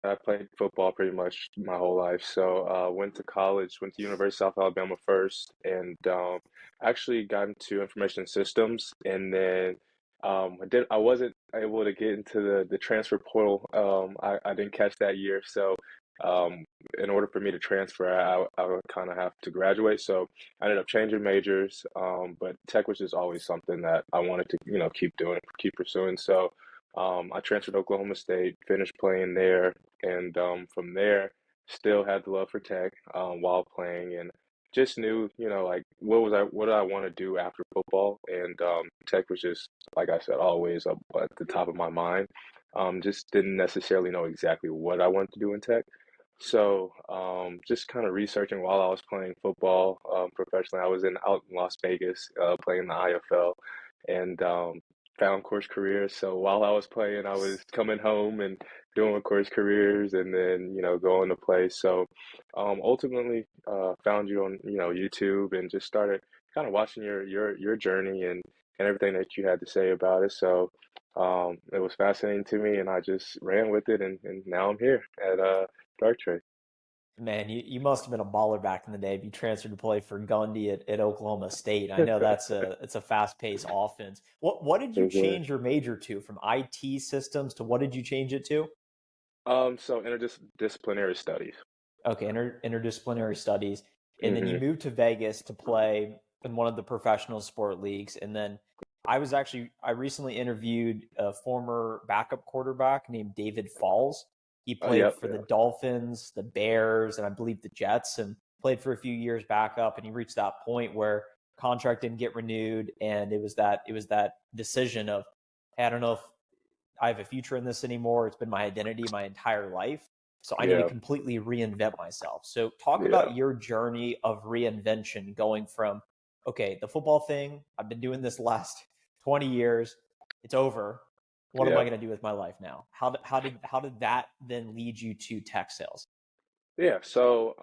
I played football pretty much my whole life. So went to college, went to University of South Alabama first, and actually got into information systems. And then I wasn't able to get into the transfer portal. I didn't catch that year. So um, in order for me to transfer, I would kind of have to graduate. So I ended up changing majors. But tech was just always something that I wanted to, keep doing, keep pursuing. So I transferred to Oklahoma State, finished playing there, and from there, still had the love for tech while playing, and just knew, like what did I want to do after football, and tech was just, like I said, always up at the top of my mind. Just didn't necessarily know exactly what I wanted to do in tech. So, just kind of researching while I was playing football professionally. I was out in Las Vegas playing the IFL, and found CourseCareers. So while I was playing, I was coming home and doing CourseCareers, and then going to play. So ultimately, found you on YouTube, and just started kind of watching your journey and everything that you had to say about it. So it was fascinating to me, and I just ran with it, and now I'm here at Dark Trade. Man, you must have been a baller back in the day if you transferred to play for Gundy at Oklahoma State. I know it's a fast-paced offense. What did you Yes, sir. change your major to from IT systems to what did you change it to? So interdisciplinary studies. Okay, interdisciplinary studies. And then you Hmm. moved to Vegas to play in one of the professional sport leagues. And then I recently interviewed a former backup quarterback named David Falls. He Oh, played yep, for the yeah, Dolphins, the Bears, and I believe the Jets, and played for a few years backup. And he reached that point where contract didn't get renewed, and it was that decision of, hey, I don't know if I have a future in this anymore. It's been my identity my entire life. So I need to yeah, completely reinvent myself. So talk yeah, about your journey of reinvention going from, okay, the football thing, I've been doing this last 20 years. It's over. What am I yeah. going to do with my life now? How did that then lead you to tech sales? Yeah, so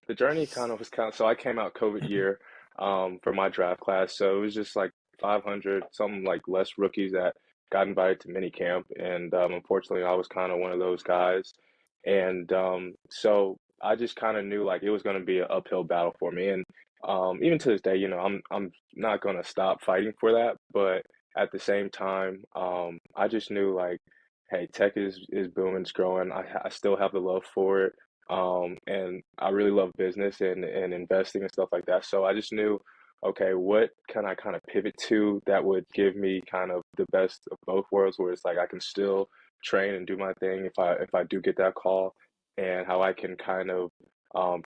the journey so I came out COVID year for my draft class. So it was just like 500, something like less rookies that got invited to mini camp. And unfortunately, I was kind of one of those guys. And so I just kind of knew like it was going to be an uphill battle for me. And even to this day, I'm not going to stop fighting for that. But at the same time, I just knew like, hey, tech is booming, it's growing. I still have the love for it, and I really love business and investing and stuff like that. So I just knew, okay, what can I kind of pivot to that would give me kind of the best of both worlds, where it's like I can still train and do my thing if I do get that call, and how I can kind of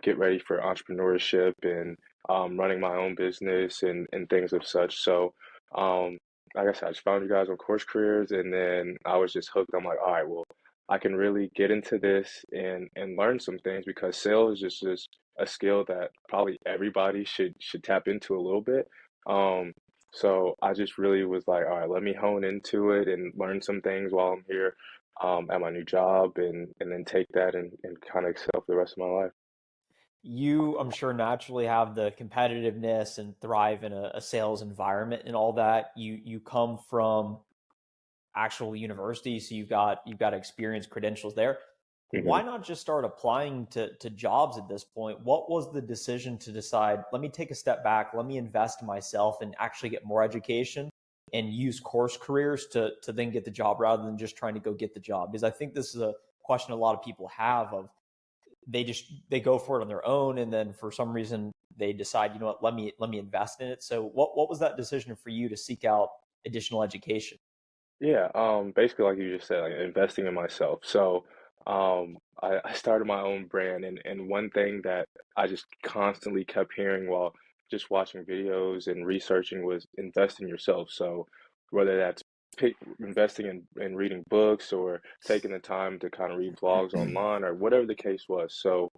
get ready for entrepreneurship and running my own business and things of such. So um, like I said, I just found you guys on Course Careers, and then I was just hooked. I'm like, all right, well, I can really get into this and learn some things, because sales is just a skill that probably everybody should tap into a little bit. Um, so I just really was like, all right, let me hone into it and learn some things while I'm here at my new job, and then take that and kind of excel for the rest of my life. You, I'm sure, naturally have the competitiveness and thrive in a sales environment and all that. You come from actual university, so you've got experience credentials there. Hmm. Why not just start applying to jobs at this point? What was the decision to decide, let me take a step back, let me invest in myself and actually get more education and use CourseCareers to then get the job rather than just trying to go get the job? Because I think this is a question a lot of people have of, they go for it on their own, and then for some reason they decide, you know what, let me invest in it. So what was that decision for you to seek out additional education? Yeah, basically like you just said, like investing in myself. So, I started my own brand, and one thing that I just constantly kept hearing while just watching videos and researching was invest in yourself. So, whether that's investing in reading books, or taking the time to kind of read blogs online, or whatever the case was. So,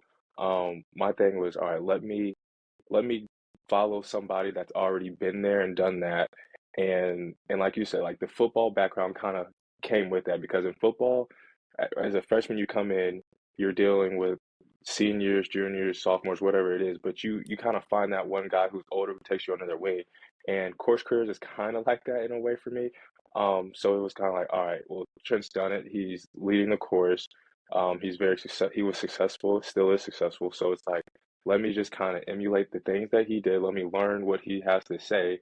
my thing was, all right, let me follow somebody that's already been there and done that. And like you said, like the football background kind of came with that, because in football, as a freshman, you come in, you're dealing with seniors, juniors, sophomores, whatever it is, but you kind of find that one guy who's older who takes you under their wing. And Course Careers is kind of like that in a way for me. So it was kind of like, all right, well, Trent's done it. He's leading the course. He was successful, still is successful. So it's like, let me just kind of emulate the things that he did. Let me learn what he has to say.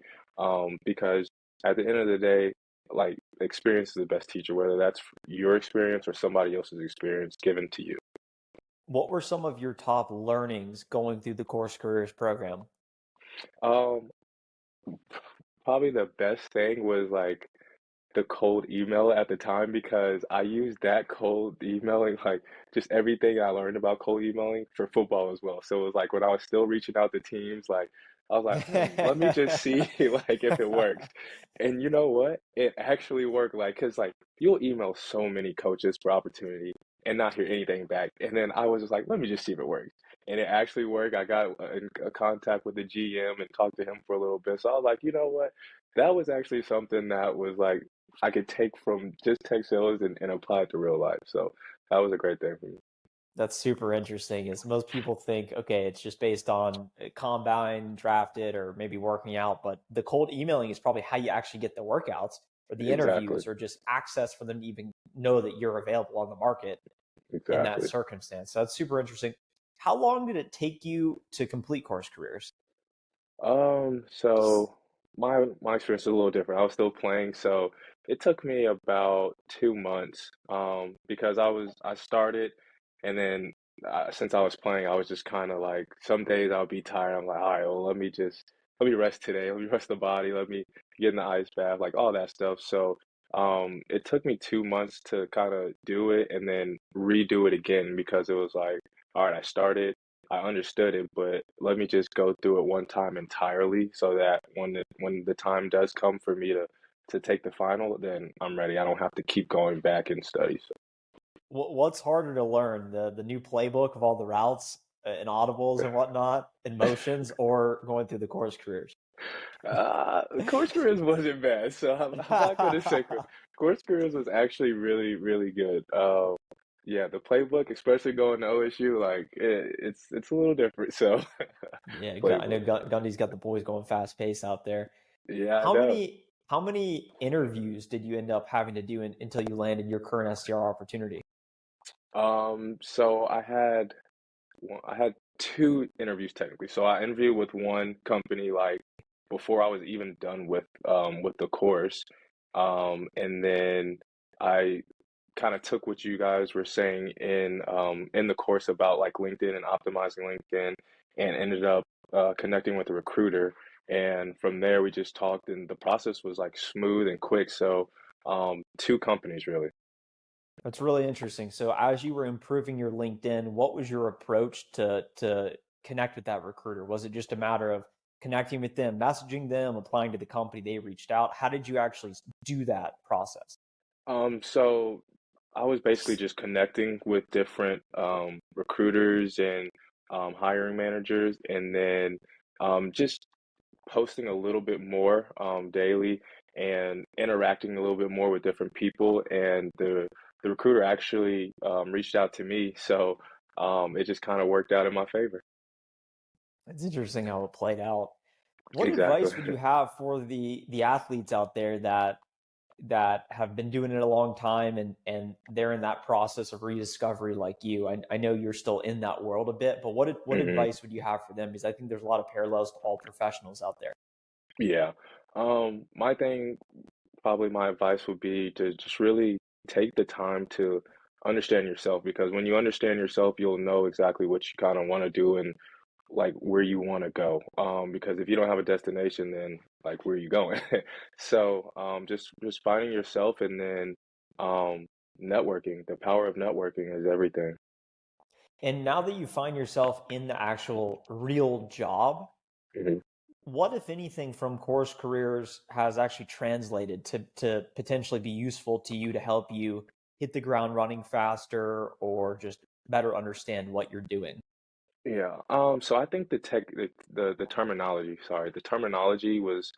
Because at the end of the day, like experience is the best teacher, whether that's your experience or somebody else's experience given to you. What were some of your top learnings going through the Course Careers program? Um, Probably the best thing was like the cold email at the time because I used that cold emailing, like just everything I learned about cold emailing for football as well. So it was like when I was still reaching out to teams, like I was like, let me just see like if it works. And you know what? It actually worked. Like, cause like you'll email so many coaches for opportunity and not hear anything back. And then I was just like, let me just see if it works. And it actually worked. I got in contact with the GM and talked to him for a little bit. So I was like, you know what? That was actually something that was like I could take from just tech sales and apply it to real life. So that was a great thing for me. That's super interesting. Is most people think, okay, it's just based on combine, drafted, or maybe working out, but the cold emailing is probably how you actually get the workouts or the Exactly. interviews or just access for them to even know that you're available on the market in that Exactly. circumstance. So that's super interesting. How long did it take you to complete Course Careers? So my experience is a little different. I was still playing, so it took me about 2 months. Because I started, and then since I was playing, I was just kind of like some days I'll be tired. I'm like, all right, well, let me rest today. Let me rest the body. Let me get in the ice bath, like all that stuff. So it took me 2 months to kind of do it and then redo it again because it was like, all right, I started. I understood it, but let me just go through it one time entirely so that when the time does come for me to take the final, then I'm ready. I don't have to keep going back and study. So, What's harder to learn, the new playbook of all the routes and audibles and whatnot, and motions, or going through the Course Careers? CourseCareers wasn't bad, so I'm not gonna say CourseCareers was actually really, really good. Yeah, the playbook, especially going to OSU, like it's a little different. So, Yeah, I know playbook, Gundy's got the boys going fast pace out there. yeah, I How know. many interviews did you end up having to do until you landed your current SDR opportunity? So I had two interviews technically. So I interviewed with one company like before I was even done with the course. And then I kind of took what you guys were saying in the course about like LinkedIn and optimizing LinkedIn and ended up connecting with a recruiter. And from there we just talked and the process was like smooth and quick. So two companies really. That's really interesting. So as you were improving your LinkedIn, what was your approach to connect with that recruiter? Was it just a matter of connecting with them, messaging them, applying to the company they reached out? How did you actually do that process? So I was basically just connecting with different recruiters and hiring managers, and then just posting a little bit more daily and interacting a little bit more with different people. And the recruiter actually reached out to me, so it just kind of worked out in my favor. It's interesting how it played out. What Exactly. advice would you have for the athletes out there that have been doing it a long time and they're in that process of rediscovery like you? I know you're still in that world a bit, but what hmm advice would you have for them? Because I think there's a lot of parallels to all professionals out there. Yeah. My thing Probably my advice would be to just really take the time to understand yourself because when you understand yourself, you'll know exactly what you kind of want to do and like where you want to go. Because if you don't have a destination, then like where are you going? So just finding yourself and then um, networking. The power of networking is everything. And now that you find yourself in the actual real job, Mhm. what, if anything, from Course Careers has actually translated to potentially be useful to you to help you hit the ground running faster or just better understand what you're doing? Yeah. So I think the terminology, sorry, the terminology was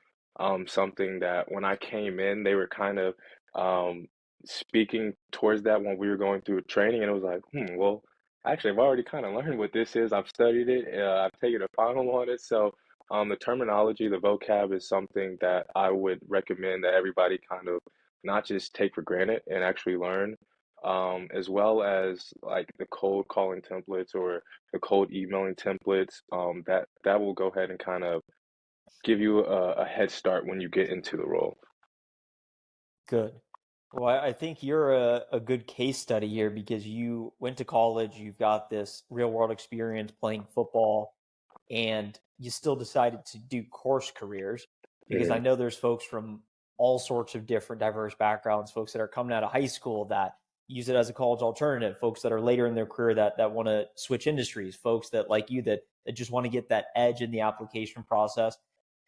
something that when I came in, they were kind of um speaking towards that when we were going through training, and it was like, well, actually I've already kind of learned what this is. I've studied it, I've taken a final on it. So the terminology, the vocab is something that I would recommend that everybody kind of not just take for granted and actually learn, as well as like the cold calling templates or the cold emailing templates, that will go ahead and kind of give you a head start when you get into the role. Good. Well, I think you're a good case study here because you went to college, you've got this real world experience playing football, and you still decided to do course careers because I Mhm, know there's folks from all sorts of different diverse backgrounds, folks that are coming out of high school that use it as a college alternative, folks that are later in their career that want to switch industries, folks that like you that just want to get that edge in the application process.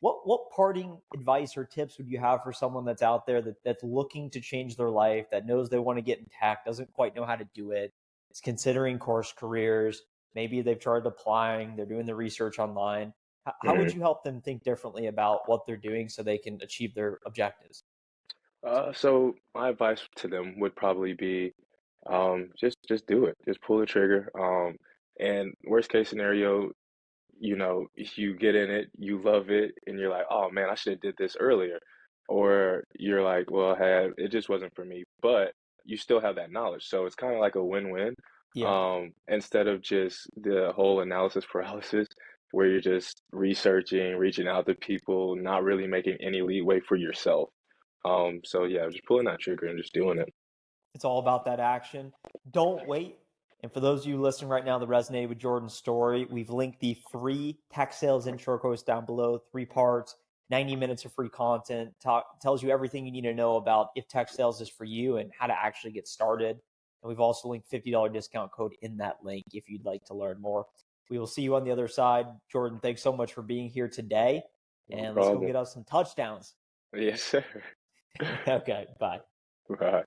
What parting advice or tips would you have for someone that's out there that's looking to change their life, that knows they want to get in tech, doesn't quite know how to do it, is considering course careers, maybe they've tried applying, they're doing the research online. How would mhm. you help them think differently about what they're doing so they can achieve their objectives? So my advice to them would probably be, just do it, just pull the trigger. And worst case scenario, if you get in it, you love it, and you're like, oh man, I should have did this earlier. Or you're like, well, hey, it just wasn't for me, but you still have that knowledge. So it's kind of like a win-win. Yeah, Instead of just the whole analysis paralysis, where you're just researching, reaching out to people, not really making any leeway for yourself. So yeah, just pulling that trigger and just doing it. it's all about that action. Don't wait. And for those of you listening right now that resonated with Jordan's story, we've linked the free tech sales intro course down below, 3 parts, 90 minutes of free content, tells you everything you need to know about if tech sales is for you and how to actually get started. And we've also linked $50 discount code in that link if you'd like to learn more. We will see you on the other side. Jordan, thanks so much for being here today. No And let's go problem. get us some touchdowns. Yes, sir. Okay, bye. Right.